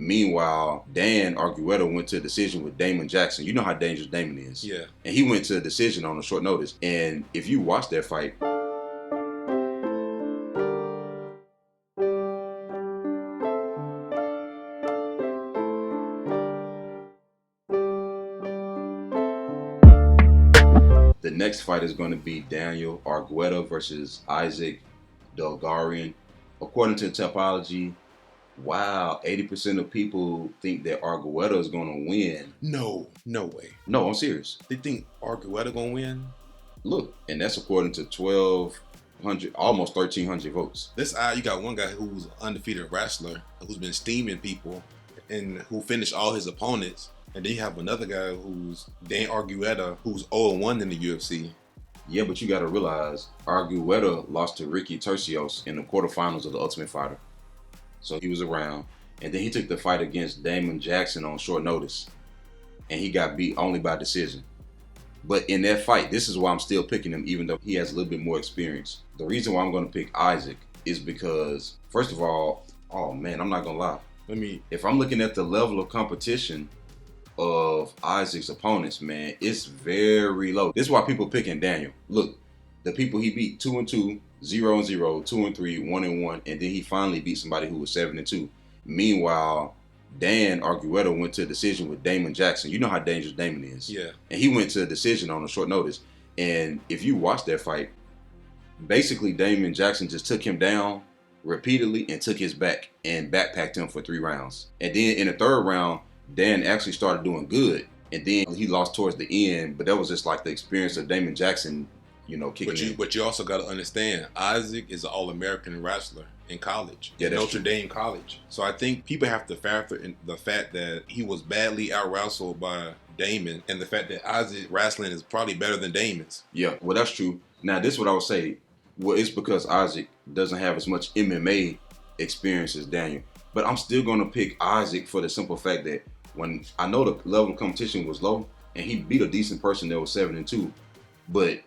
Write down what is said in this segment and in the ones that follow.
Meanwhile, Dan Argueta went to a decision with Damon Jackson. You know how dangerous Damon is. Yeah. And he went to a decision on a short notice. And if you watch that fight, the next fight is going to be Daniel Argueta versus Isaac Dulgarian. According to Topology, wow, 80% of people think that Argueta is going to win. No way. No, I'm serious. They think Argueta gonna win? Look, and that's according to 1,200, almost 1,300 votes. You got one guy who's an undefeated wrestler who's been steaming people and who finished all his opponents. And then you have another guy who's Dan Argueta, who's 0-1 in the UFC. Yeah, but you got to realize Argueta lost to Ricky Tercios in the quarterfinals of the Ultimate Fighter. So he was around. And then he took the fight against Damon Jackson on short notice. And he got beat only by decision. But in that fight, this is why I'm still picking him, even though he has a little bit more experience. The reason why I'm going to pick Isaac is because, first of all, oh man, I'm not going to lie. If I'm looking at the level of competition of Isaac's opponents, man, it's very low. This is why people picking Daniel. Look, the people he beat 2-2, 0-0, 2-3, 1-1, and then he finally beat somebody who was 7-2. Meanwhile, Dan Argueta went to a decision with Damon Jackson. You know how dangerous Damon is. Yeah. And he went to a decision on a short notice. And if you watch that fight, basically Damon Jackson just took him down repeatedly and took his back and backpacked him for 3 rounds. And then in the 3rd round, Dan actually started doing good, and then he lost towards the end, but that was just like the experience of Damon Jackson, kicking in. But you also got to understand, Isaac is an All-American wrestler in college, Notre Dame College. So I think people have to factor in the fact that he was badly out-wrestled by Damon, and the fact that Isaac wrestling is probably better than Damon's. Yeah, well, that's true. Now, this is what I would say. Well, it's because Isaac doesn't have as much MMA experience as Daniel. But I'm still going to pick Isaac for the simple fact that when I know the level of competition was low, and he beat a decent person that was 7-2, but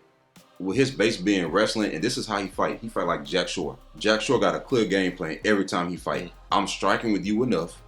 with his base being wrestling, and this is how he fight like Jack Shore. Jack Shore got a clear game plan every time he fight. I'm striking with you enough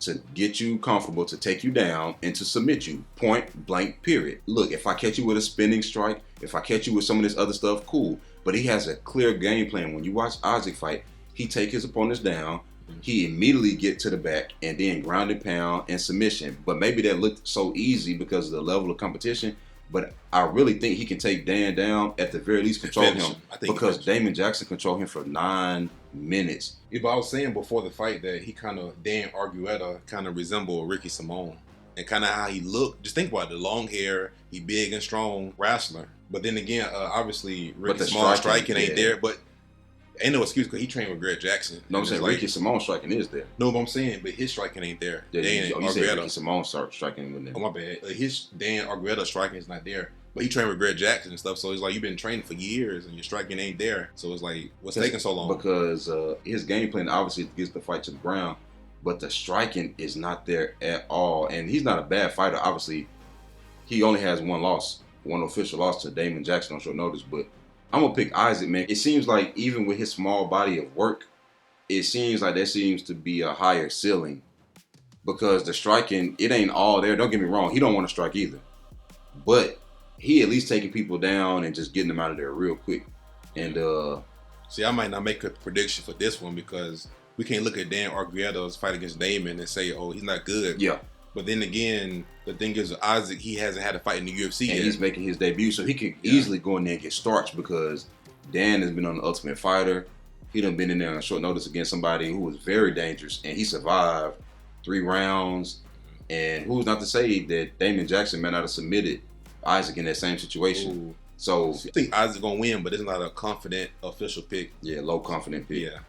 to get you comfortable, to take you down, and to submit you. Point blank, period. Look, if I catch you with a spinning strike, if I catch you with some of this other stuff, cool. But he has a clear game plan. When you watch Isaac fight, he take his opponents down, he immediately get to the back and then ground and pound and submission. But maybe that looked so easy because of the level of competition. But I really think he can take Dan down, at the very least control him. Because Damon Jackson controlled him for 9 minutes. If I was saying before the fight that Dan Argueta kind of resembled Ricky Simone. And kind of how he looked. Just think about it, the long hair, he big and strong wrestler. But then again, obviously Ricky Simone striking ain't there. But ain't no excuse because he trained with Greg Jackson. No, I'm saying Ricky Simone striking is there. No, but I'm saying, but his striking ain't there. Yeah, you said Ricky Simone striking with him. Oh, my bad. His Dan Argueta striking is not there. But he trained with Greg Jackson and stuff, so it's like you've been training for years and your striking ain't there. So it's like, what's taking so long? Because his game plan obviously gets the fight to the ground, but the striking is not there at all. And he's not a bad fighter. Obviously, he only has one official loss to Damon Jackson on short notice, but I'm going to pick Isaac, man. It seems like even with his small body of work, it seems like there seems to be a higher ceiling because the striking, it ain't all there. Don't get me wrong. He don't want to strike either. But he at least taking people down and just getting them out of there real quick. And see, I might not make a prediction for this one because we can't look at Dan Argueta's fight against Damon and say, oh, he's not good. Yeah. But then again, the thing is, Isaac, he hasn't had a fight in the UFC yet. And he's making his debut, so he could easily go in there and get starched because Dan has been on the Ultimate Fighter. He done been in there on short notice against somebody who was very dangerous, and he survived 3 rounds. And who's not to say that Damon Jackson may not have submitted Isaac in that same situation. Ooh. So I think Isaac's gonna win, but it's not a confident official pick. Yeah, low confident pick. Yeah.